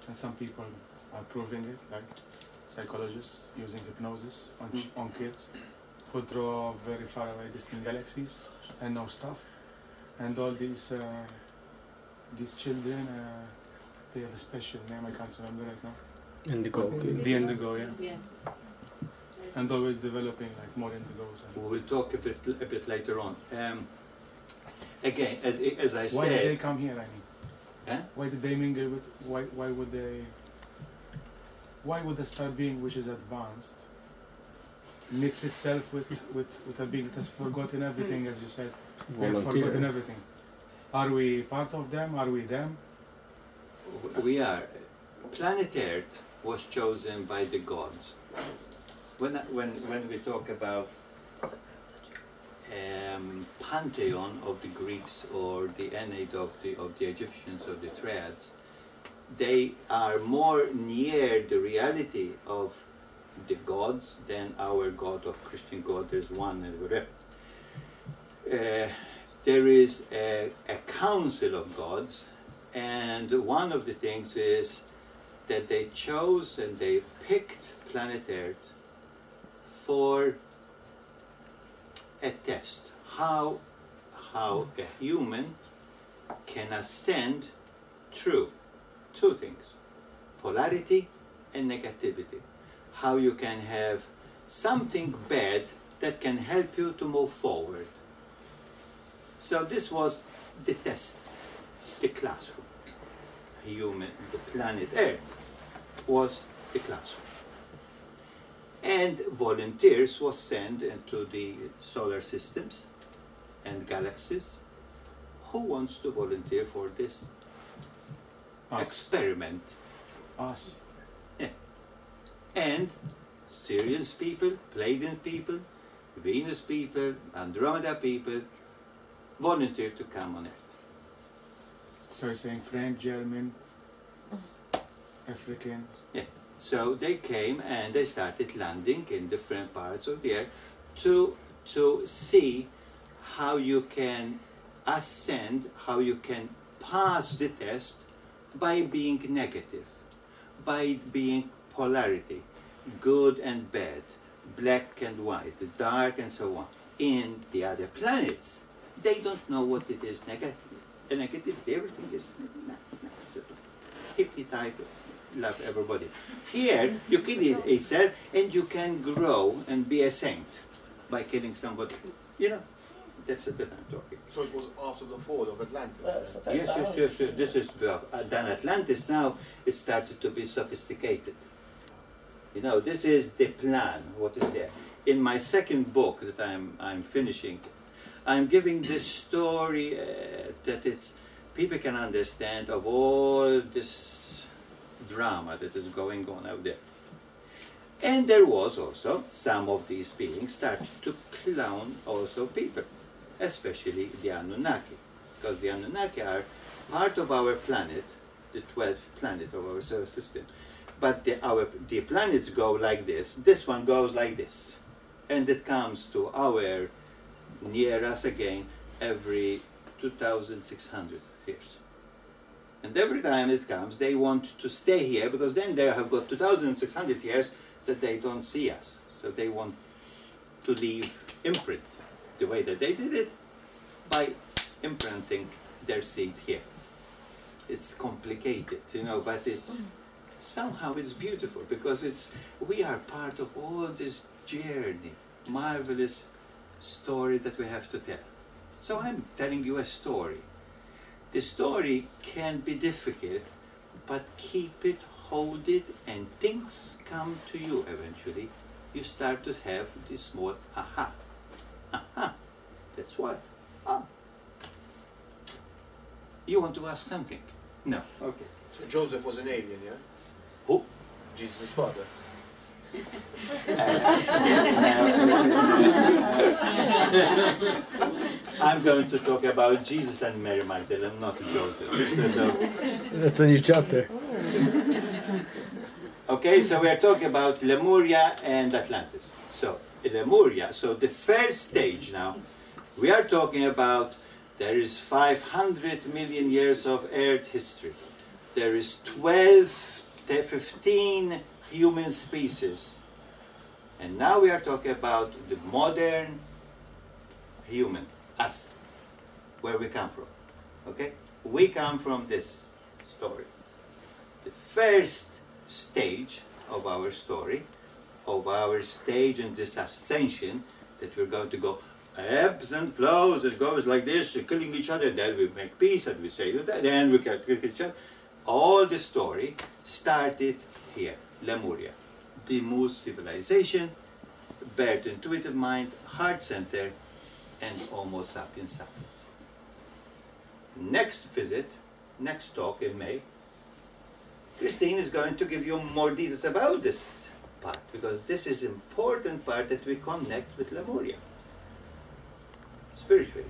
and some people are proving it, like psychologists using hypnosis on kids who draw very far away distant galaxies and know stuff. And all these children, they have a special name, I can't remember right now. Indigo. The indigo, yeah. And always developing like more indigos. We will talk a bit later on. Again, as I said. Why did they come here? I mean, eh? why did they mingle with? Why would they? Why would a star being which is advanced mix itself with a being that has forgotten everything, as you said? We have forgotten everything. Are we part of them? Are we them? We are. Planet Earth was chosen by the gods. When we talk about pantheon of the Greeks or the Aeneid of the Egyptians or the triads, they are more near the reality of the gods than our God of Christian God. There's one and whatever. There is a council of gods, and one of the things is that they chose and they picked planet Earth for a test, how a human can ascend through two things, polarity and negativity. How you can have something bad that can help you to move forward. So this was the test, the classroom. Human, the planet Earth was the classroom. And volunteers was sent into the solar systems and galaxies. Who wants to volunteer for this experiment? Us. Yeah. And Sirius people, Pleiadian people, Venus people, Andromeda people volunteered to come on Earth. So you're saying French, German, African? Yeah. So they came and they started landing in different parts of the Earth to see how you can ascend, how you can pass the test by being negative, by being polarity, good and bad, black and white, dark and so on. In the other planets, they don't know what it is negative. The negativity, everything is hippie type, love everybody. Here, you kill yourself and you can grow and be a saint by killing somebody. You know, that's what I'm talking. So it was after the fall of Atlantis? Yes. This is done Atlantis now. It started to be sophisticated. You know, this is the plan. What is there? In my second book that I'm finishing, I'm giving this story that people can understand of all this drama that is going on out there. And there was also some of these beings started to clone also people, especially the Anunnaki, because the Anunnaki are part of our planet, the 12th planet of our solar system. But the planets go like this. This one goes like this, and it comes to our near us again every 2,600 years. And every time it comes, they want to stay here because then they have got 2,600 years that they don't see us. So they want to leave imprint the way that they did it by imprinting their seed here. It's complicated, you know, but it's somehow it's beautiful because we are part of all this journey, marvelous story that we have to tell. So I'm telling you a story. The story can be difficult, but keep it, hold it, and things come to you eventually. You start to have this small aha. Aha. That's why. Ah. You want to ask something? No. Okay. So Joseph was an alien, yeah? Who? Jesus' father. I'm going to talk about Jesus and Mary Magdalene, not Joseph. That's a new chapter. Okay, so we are talking about Lemuria and Atlantis. So, Lemuria, so the first stage now, we are talking about there is 500 million years of Earth history. There is 12 15 human species. And now we are talking about the modern human, us, where we come from. Okay? We come from this story. The first stage of our story, of our stage in this ascension, that we're going to go ebbs and flows, it goes like this, killing each other, then we make peace and we say that, then we can kill each other. All the story started here, Lemuria, the Moose civilization, birth intuitive mind, heart center, and Homo sapiens sapiens. Next visit, next talk in May, Christine is going to give you more details about this part, because this is important part that we connect with Lemuria, spiritually.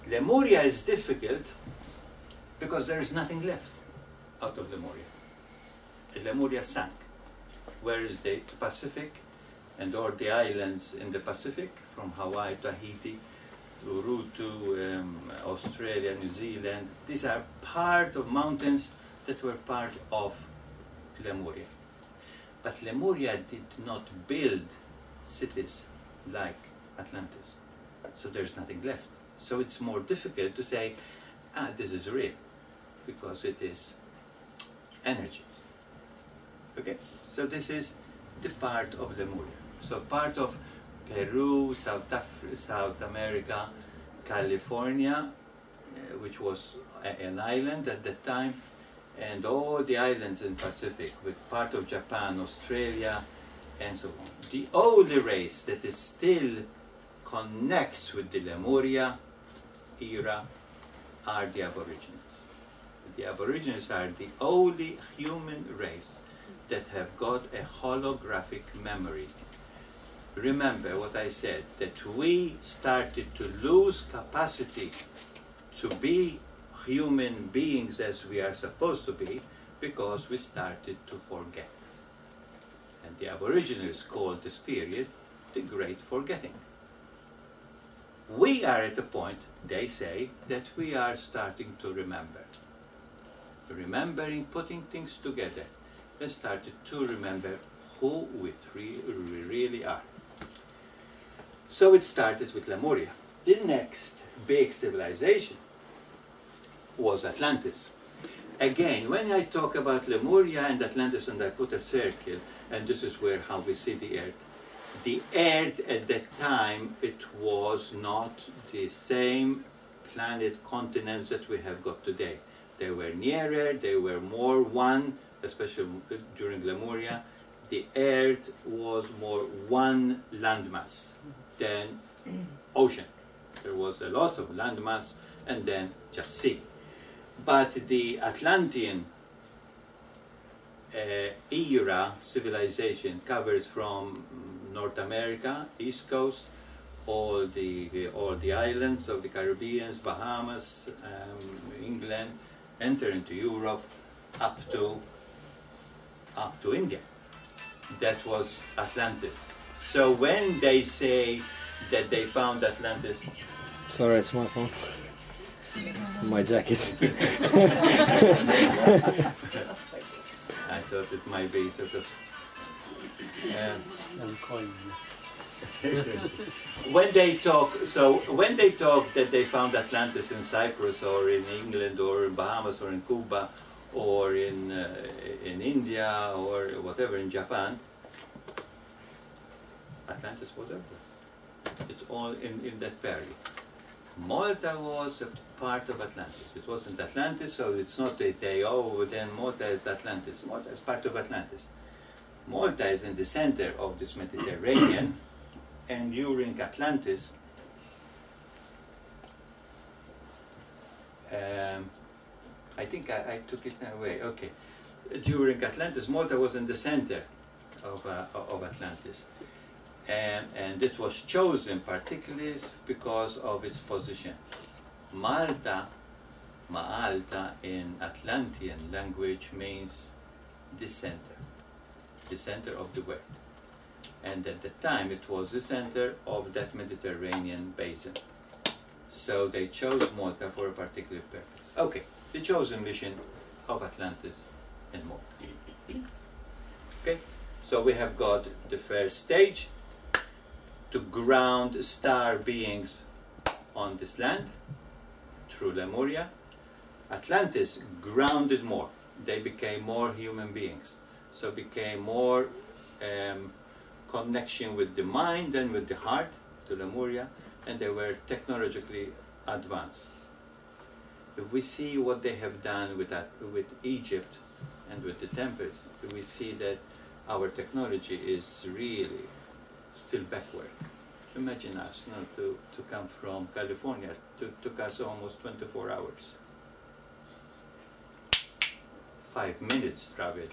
Lemuria is difficult because there is nothing left out of Lemuria. Lemuria sank. Where is the Pacific and all the islands in the Pacific, from Hawaii, Tahiti, Uru to Australia, New Zealand. These are part of mountains that were part of Lemuria. But Lemuria did not build cities like Atlantis. So there's nothing left. So it's more difficult to say, this is real, because it is energy. Okay, so this is the part of Lemuria. So part of Peru, South America, California, which was an island at that time, and all the islands in Pacific, with part of Japan, Australia, and so on. The only race that is still connects with the Lemuria era are the Aborigines. The Aborigines are the only human race that have got a holographic memory. Remember what I said, that we started to lose capacity to be human beings as we are supposed to be because we started to forget. And the Aboriginals called this period the Great Forgetting. We are at a point, they say, that we are starting to remember. Remembering, putting things together, and started to remember who we really are. So it started with Lemuria. The next big civilization was Atlantis. Again, when I talk about Lemuria and Atlantis and I put a circle, and this is where how we see the Earth. The Earth at that time, it was not the same planet continents that we have got today. They were nearer, they were more one, especially during Lemuria. The Earth was more one landmass than ocean. There was a lot of landmass and then just sea. But the Atlantean era civilization covers from North America, East Coast, all the islands of the Caribbean, Bahamas, England, enter into Europe, up to India. That was Atlantis. So when they say that they found Atlantis, Sorry, it's my phone. My jacket. I thought it might be sort of. I'm calling you. When they talk that they found Atlantis in Cyprus or in England or in Bahamas or in Cuba or in India or whatever, in Japan, Atlantis was everywhere. It's all in that period. Malta was a part of Atlantis. It wasn't Atlantis, so it's not that then Malta is Atlantis. Malta is part of Atlantis. Malta is in the center of this Mediterranean, and during Atlantis, I think I took it away. Okay, during Atlantis, Malta was in the center of Atlantis, and it was chosen particularly because of its position. Malta in Atlantian language means the center of the world. And at the time it was the center of that Mediterranean basin. So they chose Malta for a particular purpose. Okay, the chosen mission of Atlantis and Malta. Okay, so we have got the first stage to ground star beings on this land through Lemuria. Atlantis grounded more. They became more human beings. So became more connection with the mind and with the heart to Lemuria, and they were technologically advanced. If we see what they have done with Egypt and with the temples, we see that our technology is really still backward. Imagine us, you know, to come from California. Took us almost 24 hours. 5 minutes travel.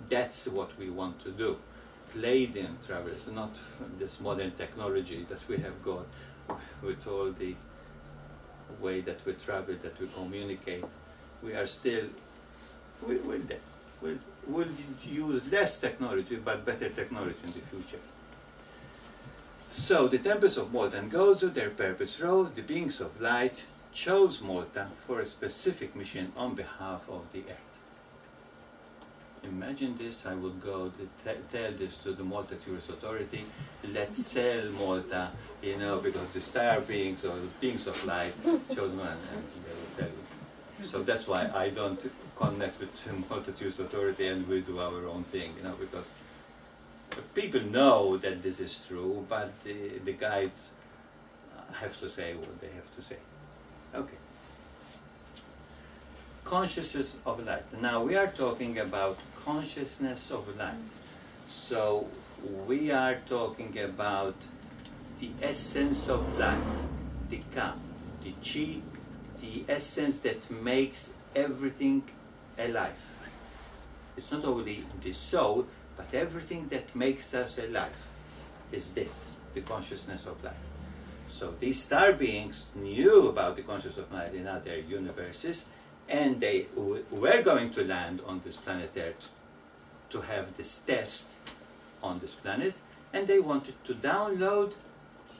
That's what we want to do. Palladian travels, not this modern technology that we have got with all the way that we travel, that we communicate. We are still, we'll use less technology, but better technology in the future. So the temples of Malta and Gozo, their purpose role, the beings of light chose Malta for a specific mission on behalf of the earth. Imagine this, I would go to tell this to the Malta Tourist Authority, let's sell Malta, you know, because the star beings or the beings of light chose Malta, and they will tell you. So that's why I don't connect with the Malta Tourist Authority and we do our own thing, you know, because people know that this is true, but the guides have to say what they have to say. Okay. Consciousness of light. Now we are talking about consciousness of light. So we are talking about the essence of life, the Ka, the Chi, the essence that makes everything alive. It's not only the soul, but everything that makes us alive is this, the consciousness of light. So these star beings knew about the consciousness of light in other universes, and they were going to land on this planet Earth to have this test on this planet, and they wanted to download,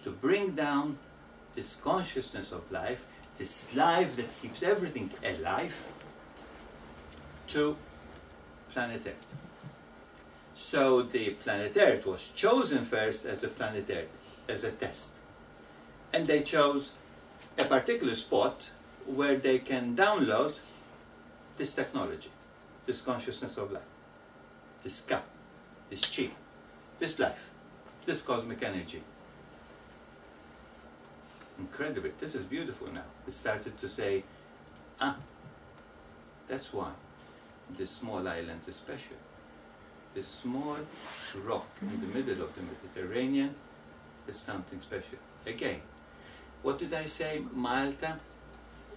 to bring down this consciousness of life, this life that keeps everything alive, to planet Earth. So the planet Earth was chosen first as a planet Earth, as a test. And they chose a particular spot where they can download this technology, this consciousness of life, this Ka, this Chi, this life, this cosmic energy. Incredible, this is beautiful now. It started to say, that's why this small island is special. This small rock in the middle of the Mediterranean is something special. Again, what did I say? Malta,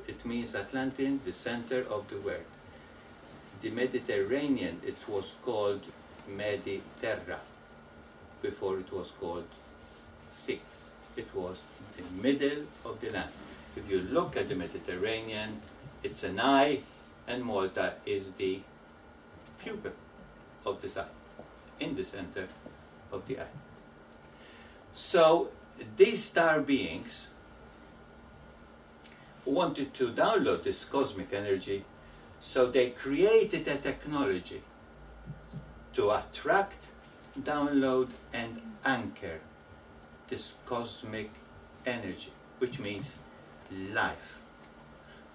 it means Atlantian, the center of the world. The Mediterranean, it was called Mediterra before it was called sea. It was the middle of the land. If you look at the Mediterranean, it's an eye, and Malta is the pupil of this eye, in the center of the eye. So these star beings wanted to download this cosmic energy, so they created a technology to attract, download, and anchor this cosmic energy, which means life.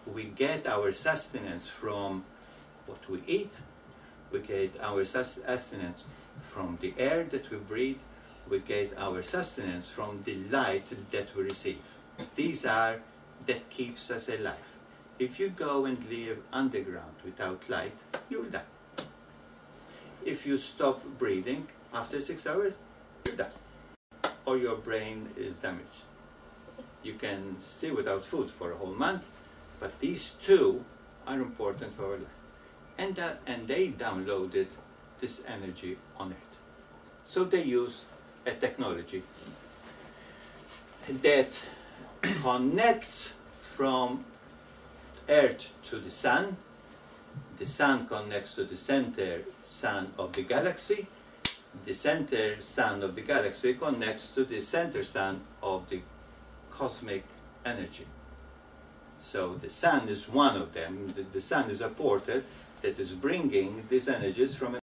We get our sustenance from what we eat, we get our sustenance from the air that we breathe, we get our sustenance from the light that we receive. These are that keeps us alive. If you go and live underground without light, you'll die. If you stop breathing after 6 hours, you die. Or your brain is damaged. You can stay without food for a whole month, but these two are important for our life. And they downloaded this energy on Earth. So they use a technology that connects from Earth to the Sun. The Sun connects to the center Sun of the galaxy. The center Sun of the galaxy connects to the center Sun of the cosmic energy. So the Sun is one of them. The Sun is a portal that is bringing these energies from